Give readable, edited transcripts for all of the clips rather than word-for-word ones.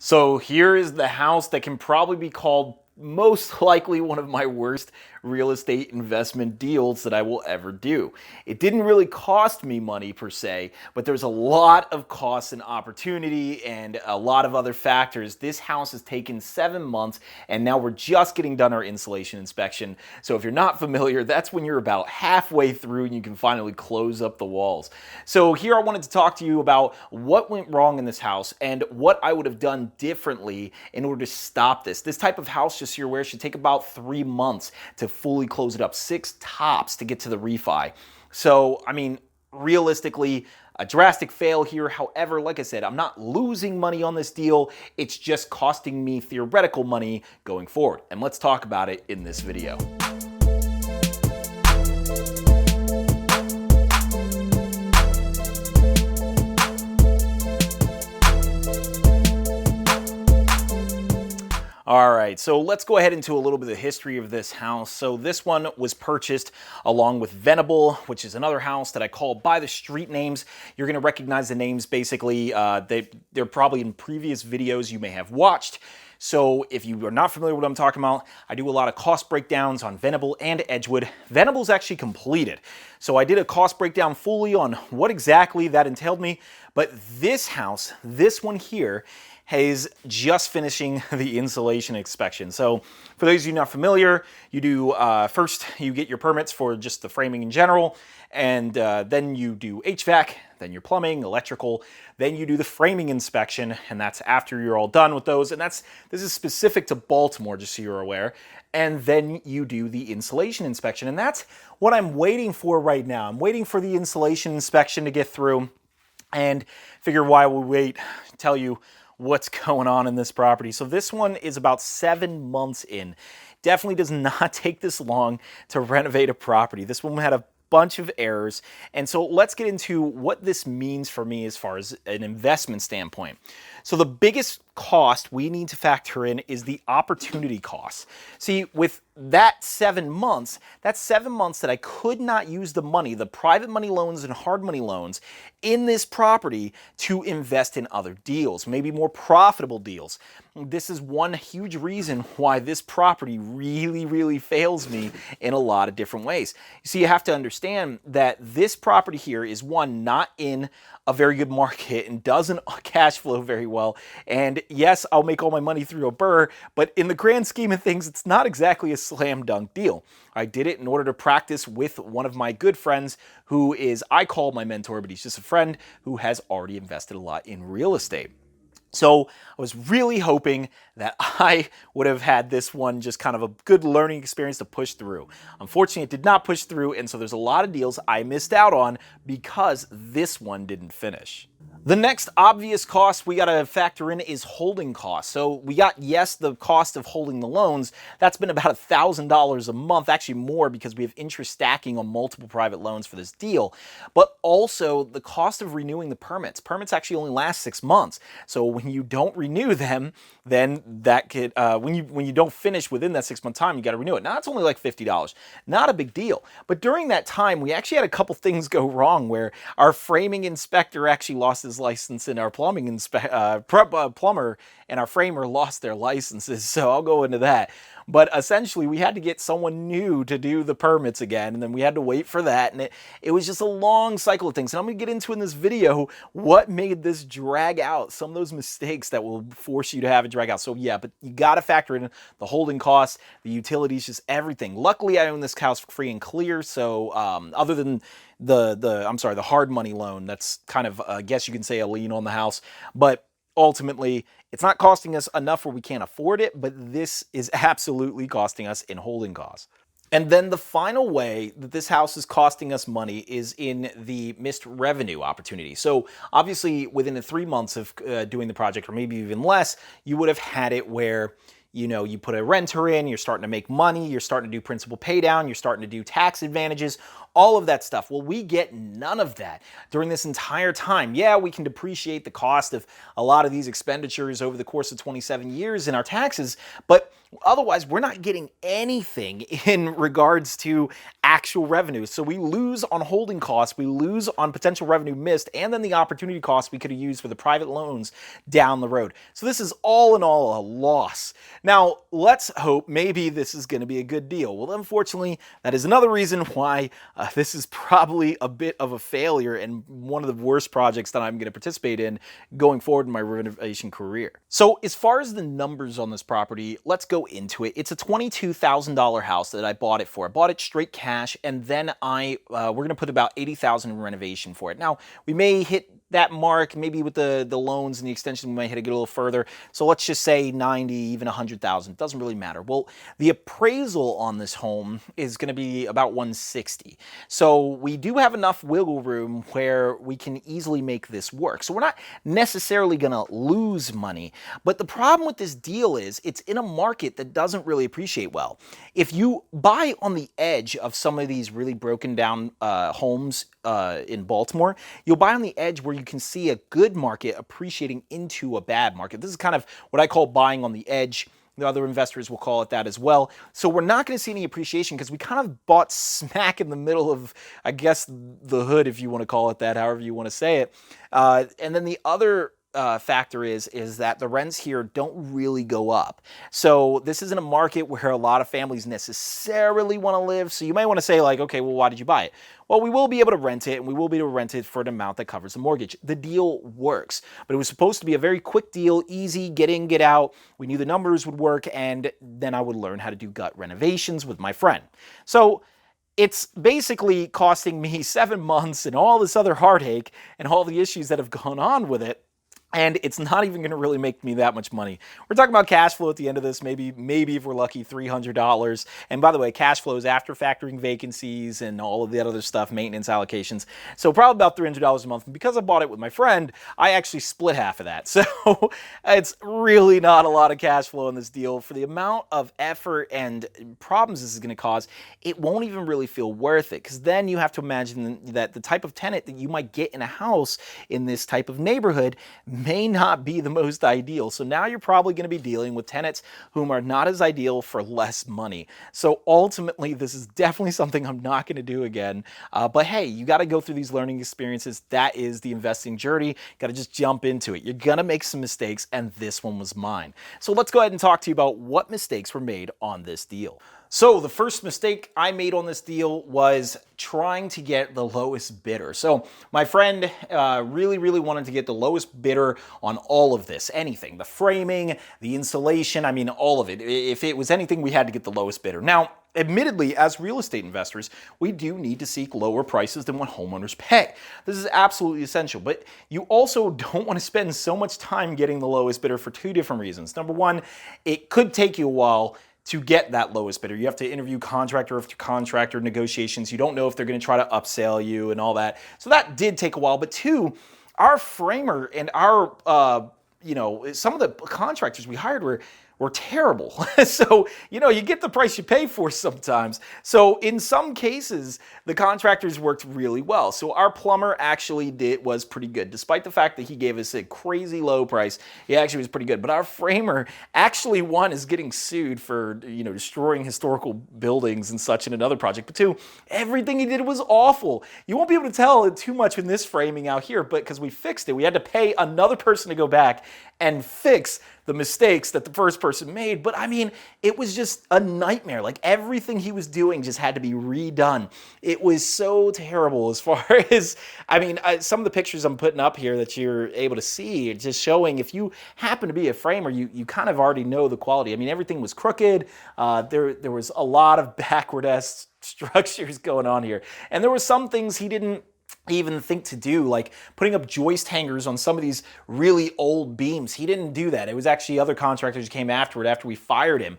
So here is the house that can probably be called most likely one of my worst real estate investment deals that I will ever do. It didn't really cost me money per se, but there's a lot of costs and opportunity and a lot of other factors. This house has taken 7 months and now we're just getting done our insulation inspection. So if you're not familiar, that's when you're about halfway through and you can finally close up the walls. So here I wanted to talk to you about what went wrong in this house and what I would have done differently in order to stop this. This type of house, just so you're aware, should take about 3 months to fully close it up, 6 tops to get to the refi. So, I mean, realistically, a drastic fail here. However, like I said, I'm not losing money on this deal. It's just costing me theoretical money going forward. And let's talk about it in this video. All right, so let's go ahead into a little bit of the history of this house. So this one was purchased along with Venable, which is another house that I call by the street names. You're gonna recognize the names basically. They're probably in previous videos you may have watched. So if you are not familiar with what I'm talking about, I do a lot of cost breakdowns on Venable and Edgewood. Venable's actually completed. So I did a cost breakdown fully on what exactly that entailed me. But this house, this one here, is just finishing the insulation inspection. So for those of you not familiar, you do first you get your permits for just the framing in general, and then you do HVAC, then your plumbing, electrical, then you do the framing inspection, and that's after you're all done with those. And this is specific to Baltimore, just so you're aware. And then you do the insulation inspection, and that's what I'm waiting for right now. I'm waiting for the insulation inspection to get through, and figure why we wait, tell you what's going on in this property. So this one is about 7 months in. Definitely does not take this long to renovate a property. This one had a bunch of errors. And so let's get into what this means for me as far as an investment standpoint. So the biggest cost we need to factor in is the opportunity cost. See, with that 7 months, that's 7 months that I could not use the money, the private money loans and hard money loans in this property to invest in other deals, maybe more profitable deals. This is one huge reason why this property really fails me in a lot of different ways. You see, you have to understand that this property here is one, not in a very good market and doesn't cash flow very well. And yes, I'll make all my money through a burr, but in the grand scheme of things, it's not exactly a slam dunk deal. I did it in order to practice with one of my good friends who is, I call my mentor, but he's just a friend who has already invested a lot in real estate. So I was really hoping that I would have had this one just kind of a good learning experience to push through. Unfortunately, it did not push through, and so there's a lot of deals I missed out on because this one didn't finish. The next obvious cost we got to factor in is holding costs. So we got, yes, the cost of holding the loans. That's been about $1,000 a month, actually more because we have interest stacking on multiple private loans for this deal. But also the cost of renewing the permits. Permits actually only last 6 months. So when you don't renew them, then that could, when you don't finish within that 6 month time, you got to renew it. Now it's only like $50. Not a big deal. But during that time, we actually had a couple things go wrong where our framing inspector actually lost his license and our plumbing plumber and our framer lost their licenses. So I'll go into that. But essentially, we had to get someone new to do the permits again, and then we had to wait for that, and it was just a long cycle of things. And I'm going to get into in this video what made this drag out, some of those mistakes that will force you to have it drag out. So yeah, but you got to factor in the holding costs, the utilities, just everything. Luckily, I own this house free and clear, so other than the hard money loan, that's kind of, I guess you can say, a lien on the house, but ultimately, it's not costing us enough where we can't afford it, but this is absolutely costing us in holding costs. And then the final way that this house is costing us money is in the missed revenue opportunity. So obviously, within the 3 months of doing the project, or maybe even less, you would have had it where, you know, you put a renter in, you're starting to make money, you're starting to do principal pay down, you're starting to do tax advantages. all of that stuff. Well, we get none of that during this entire time. Yeah, we can depreciate the cost of a lot of these expenditures over the course of 27 years in our taxes, but otherwise, we're not getting anything in regards to actual revenue. So we lose on holding costs, we lose on potential revenue missed, and then the opportunity costs we could have used for the private loans down the road. So this is all in all a loss. Now, let's hope maybe this is going to be a good deal. Well, unfortunately, that is another reason why this is probably a bit of a failure and one of the worst projects that I'm going to participate in going forward in my renovation career. So as far as the numbers on this property, let's go into it. It's a $22,000 house that I bought it for. I bought it straight cash, and then we're going to put about $80,000 in renovation for it. Now, we may hit that mark, maybe with the loans and the extension, we might hit it a little further. So let's just say 90, even 100,000. It doesn't really matter. Well, the appraisal on this home is going to be about 160. So we do have enough wiggle room where we can easily make this work. So we're not necessarily going to lose money. But the problem with this deal is it's in a market that doesn't really appreciate well. If you buy on the edge of some of these really broken down homes in Baltimore, you'll buy on the edge where you can see a good market appreciating into a bad market. This is kind of what I call buying on the edge. The other investors will call it that as well. So we're not going to see any appreciation because we kind of bought smack in the middle of, I guess, the hood, if you want to call it that, however you want to say it. And then the other factor is that the rents here don't really go up. So this isn't a market where a lot of families necessarily want to live. So you might want to say like, okay, well, why did you buy it? Well, we will be able to rent it, and we will be able to rent it for an amount that covers the mortgage. The deal works, but it was supposed to be a very quick deal, easy, get in, get out. We knew the numbers would work, and then I would learn how to do gut renovations with my friend. So it's basically costing me 7 months and all this other heartache and all the issues that have gone on with it. And it's not even going to really make me that much money. We're talking about cash flow at the end of this, maybe if we're lucky, $300. And by the way, cash flow is after factoring vacancies and all of the other stuff, maintenance allocations. So probably about $300 a month. And because I bought it with my friend, I actually split half of that. So it's really not a lot of cash flow in this deal. For the amount of effort and problems this is going to cause, it won't even really feel worth it. Because then you have to imagine that the type of tenant that you might get in a house in this type of neighborhood may not be the most ideal. So now you're probably going to be dealing with tenants whom are not as ideal for less money. So ultimately, this is definitely something I'm not going to do again. But hey, you got to go through these learning experiences. That is the investing journey. Got to just jump into it. You're going to make some mistakes, and this one was mine. So let's go ahead and talk to you about what mistakes were made on this deal. So the first mistake I made on this deal was trying to get the lowest bidder. So my friend really wanted to get the lowest bidder on all of this, anything, the framing, the insulation, I mean, all of it. If it was anything, we had to get the lowest bidder. Now, admittedly, as real estate investors, we do need to seek lower prices than what homeowners pay. This is absolutely essential, but you also don't want to spend so much time getting the lowest bidder for two different reasons. Number one, it could take you a while to get that lowest bidder. You have to interview contractor after contractor, negotiations. You don't know if they're going to try to upsell you and all that. So that did take a while. But two, our framer and our, some of the contractors we hired were terrible. So, you get the price you pay for sometimes. So in some cases, the contractors worked really well. So our plumber actually was pretty good. Despite the fact that he gave us a crazy low price, he actually was pretty good. But our framer actually, one, is getting sued for, destroying historical buildings and such in another project. But two, everything he did was awful. You won't be able to tell it too much in this framing out here, but because we fixed it, we had to pay another person to go back and fix the mistakes that the first person made. But I mean, it was just a nightmare. Like everything he was doing just had to be redone. It was so terrible as far as, some of the pictures I'm putting up here that you're able to see, just showing if you happen to be a framer, you kind of already know the quality. I mean, everything was crooked. There was a lot of backward-ass structures going on here. And there were some things he didn't even think to do, like putting up joist hangers on some of these really old beams. He didn't do that. It was actually other contractors who came afterward after we fired him.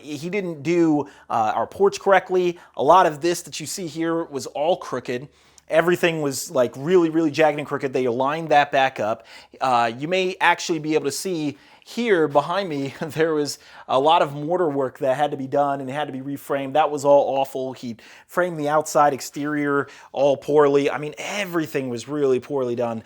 He didn't do our porch correctly. A lot of this that you see here was all crooked. everything was like really jagged and crooked. They aligned that back up. You may actually be able to see here behind me, there was a lot of mortar work that had to be done and it had to be reframed. That was all awful. He framed the outside exterior all poorly. I mean, everything was really poorly done.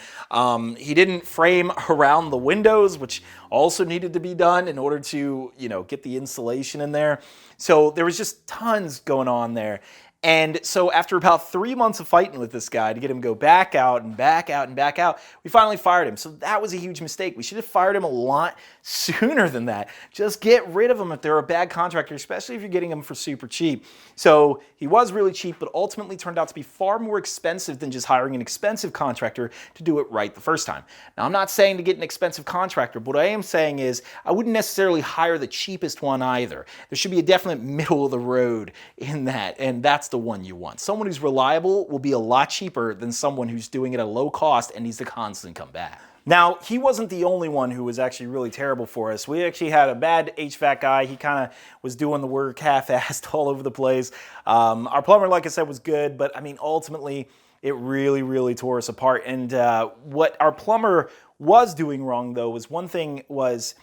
He didn't frame around the windows, which also needed to be done in order to, get the insulation in there. So there was just tons going on there. And so after about 3 months of fighting with this guy to get him to go back out and back out and back out, we finally fired him. So that was a huge mistake. We should have fired him a lot sooner than that. Just get rid of him if they're a bad contractor, especially if you're getting them for super cheap. So he was really cheap, but ultimately turned out to be far more expensive than just hiring an expensive contractor to do it right the first time. Now, I'm not saying to get an expensive contractor, but what I am saying is I wouldn't necessarily hire the cheapest one either. There should be a definite middle of the road in that, and that's the one you want. Someone who's reliable will be a lot cheaper than someone who's doing it at a low cost and needs to constantly come back. Now, he wasn't the only one who was actually really terrible for us. We actually had a bad HVAC guy. He kind of was doing the work half-assed all over the place. Our plumber, like I said, was good, but I mean, ultimately, it really tore us apart. And what our plumber was doing wrong, though, was one thing was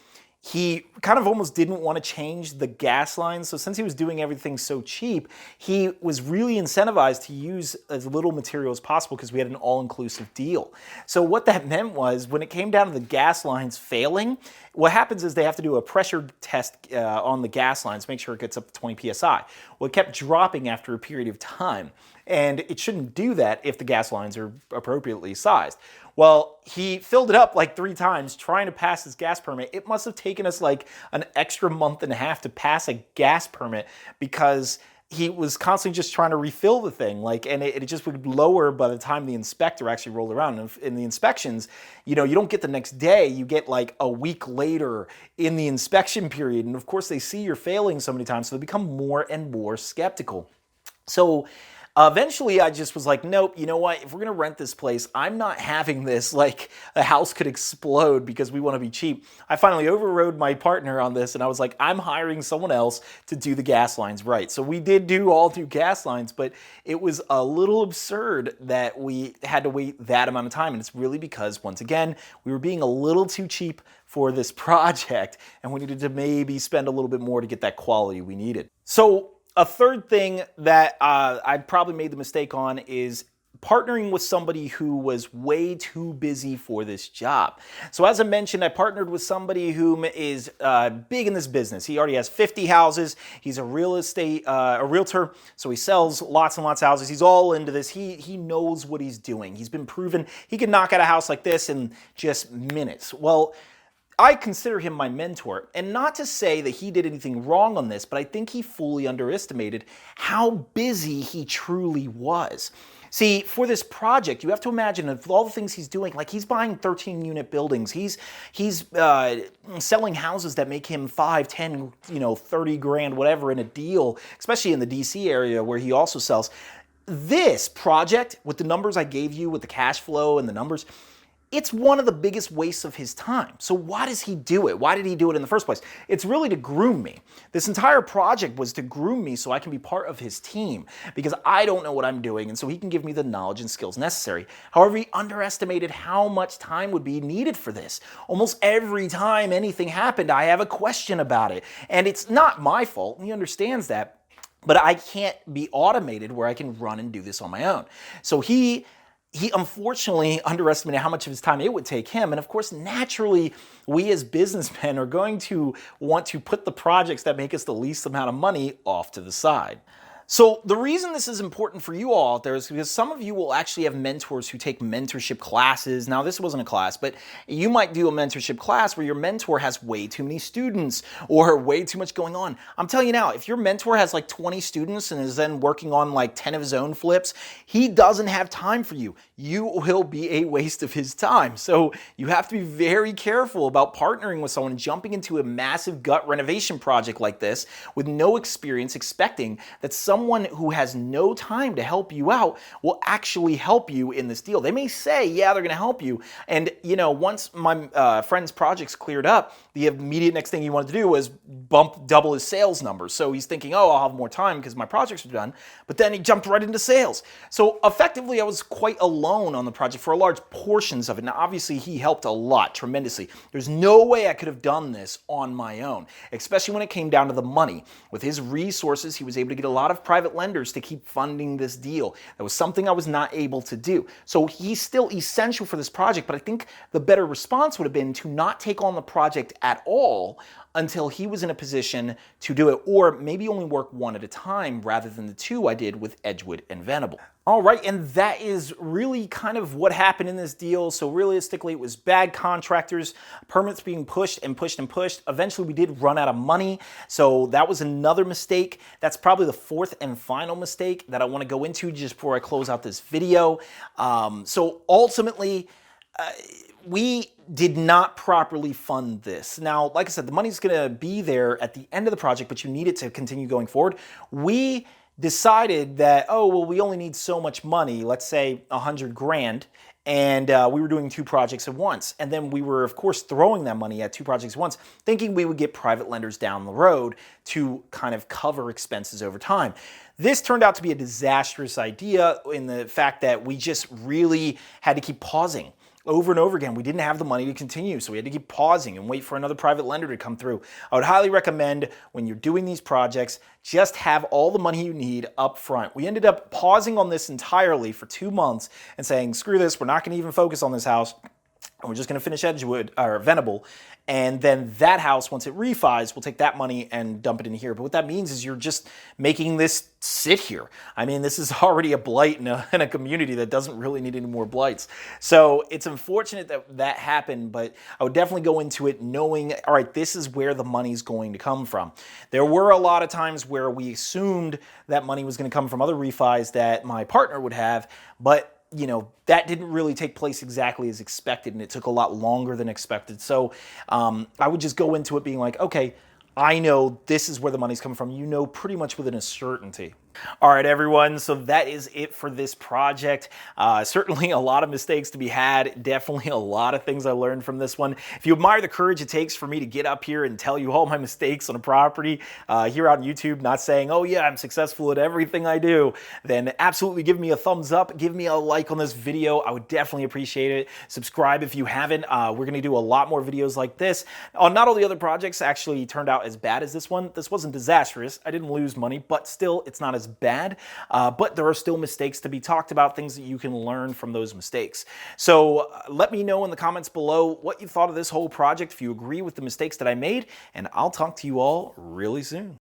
he kind of almost didn't want to change the gas lines. So since he was doing everything so cheap, he was really incentivized to use as little material as possible because we had an all-inclusive deal. So what that meant was when it came down to the gas lines failing, what happens is they have to do a pressure test on the gas lines, make sure it gets up to 20 PSI. Well, it kept dropping after a period of time. And it shouldn't do that if the gas lines are appropriately sized. Well, he filled it up like 3 times trying to pass his gas permit. It must have taken us like an extra month and a half to pass a gas permit because he was constantly just trying to refill the thing, and it just would lower by the time the inspector actually rolled around. And in the inspections, you don't get the next day, you get like a week later in the inspection period. And of course, they see you're failing so many times, so they become more and more skeptical. So eventually, I just was like, nope, you know what? If we're going to rent this place, I'm not having this like the house could explode because we want to be cheap. I finally overrode my partner on this, and I was like, I'm hiring someone else to do the gas lines right. So we did do all 2 gas lines, but it was a little absurd that we had to wait that amount of time. And it's really because, once again, we were being a little too cheap for this project, and we needed to maybe spend a little bit more to get that quality we needed. So a third thing that I probably made the mistake on is partnering with somebody who was way too busy for this job. So as I mentioned, I partnered with somebody who is big in this business. He already has 50 houses. He's a realtor, so he sells lots and lots of houses. He's all into this. He knows what he's doing. He's been proven he can knock out a house like this in just minutes. Well, I consider him my mentor, and not to say that he did anything wrong on this, but I think he fully underestimated how busy he truly was. See, for this project, you have to imagine of all the things he's doing, like he's buying 13-unit buildings, he's selling houses that make him 5, 10, 30 grand, whatever in a deal, especially in the DC area where he also sells. This project, with the numbers I gave you, with the cash flow and the numbers, it's one of the biggest wastes of his time. So why does he do it? Why did he do it in the first place? It's really to groom me. This entire project was to groom me so I can be part of his team because I don't know what I'm doing, and so he can give me the knowledge and skills necessary. However, he underestimated how much time would be needed for this. Almost every time anything happened, I have a question about it. And it's not my fault, and he understands that, but I can't be automated where I can run and do this on my own. So he unfortunately underestimated how much of his time it would take him. And of course, naturally, we as businessmen are going to want to put the projects that make us the least amount of money off to the side. So the reason this is important for you all out there is because some of you will actually have mentors who take mentorship classes. Now, this wasn't a class, but you might do a mentorship class where your mentor has way too many students or way too much going on. I'm telling you now, if your mentor has like 20 students and is then working on like 10 of his own flips, he doesn't have time for you. You will be a waste of his time. So you have to be very careful about partnering with someone, jumping into a massive gut renovation project like this with no experience, expecting that someone someone who has no time to help you out will actually help you in this deal. They may say, yeah, they're going to help you. And, you know, once my friend's projects cleared up, the immediate next thing he wanted to do was double his sales numbers. So he's thinking, oh, I'll have more time because my projects are done. But then he jumped right into sales. So effectively, I was quite alone on the project for a large portions of it. Now, obviously, he helped a lot, tremendously. There's no way I could have done this on my own, especially when it came down to the money. With his resources, he was able to get a lot of private lenders to keep funding this deal. That was something I was not able to do. So he's still essential for this project, but I think the better response would have been to not take on the project at all until he was in a position to do it, or maybe only work one at a time rather than the two I did with Edgewood and Venable. All right, and that is really kind of what happened in this deal. So realistically, it was bad contractors, permits being pushed and pushed and pushed. Eventually, we did run out of money. So that was another mistake. That's probably the fourth and final mistake that I want to go into just before I close out this video. So ultimately, we did not properly fund this. Now, like I said, the money's going to be there at the end of the project, but you need it to continue going forward. We decided that, oh, well, we only need so much money, let's say 100 grand, and we were doing two projects at once. And then we were, of course, throwing that money at two projects at once, thinking we would get private lenders down the road to kind of cover expenses over time. This turned out to be a disastrous idea in the fact that we just really had to keep pausing. Over and over again, we didn't have the money to continue, so we had to keep pausing and wait for another private lender to come through. I would highly recommend when you're doing these projects, just have all the money you need up front. We ended up pausing on this entirely for 2 months and saying, screw this, we're not going to even focus on this house. And we're just going to finish Edgewood or Venable, and then that house, once it refis, we'll take that money and dump it in here. But what that means is you're just making this sit here. I mean, this is already a blight in a community that doesn't really need any more blights. So it's unfortunate that that happened, but I would definitely go into it knowing, all right, this is where the money's going to come from. There were a lot of times where we assumed that money was going to come from other refis that my partner would have, but you know, that didn't really take place exactly as expected, and it took a lot longer than expected. So I would just go into it being like, okay, I know this is where the money's coming from. You know pretty much with a certainty. All right, everyone, so that is it for this project. Certainly a lot of mistakes to be had. Definitely a lot of things I learned from this one. If you admire the courage it takes for me to get up here and tell you all my mistakes on a property here on YouTube, not saying, oh yeah, I'm successful at everything I do, then absolutely give me a thumbs up. Give me a like on this video. I would definitely appreciate it. Subscribe if you haven't. We're going to do a lot more videos like this. Not all the other projects actually turned out as bad as this one. This wasn't disastrous. I didn't lose money, but still, it's not as bad, but there are still mistakes to be talked about, things that you can learn from those mistakes. So let me know in the comments below what you thought of this whole project, if you agree with the mistakes that I made, and I'll talk to you all really soon.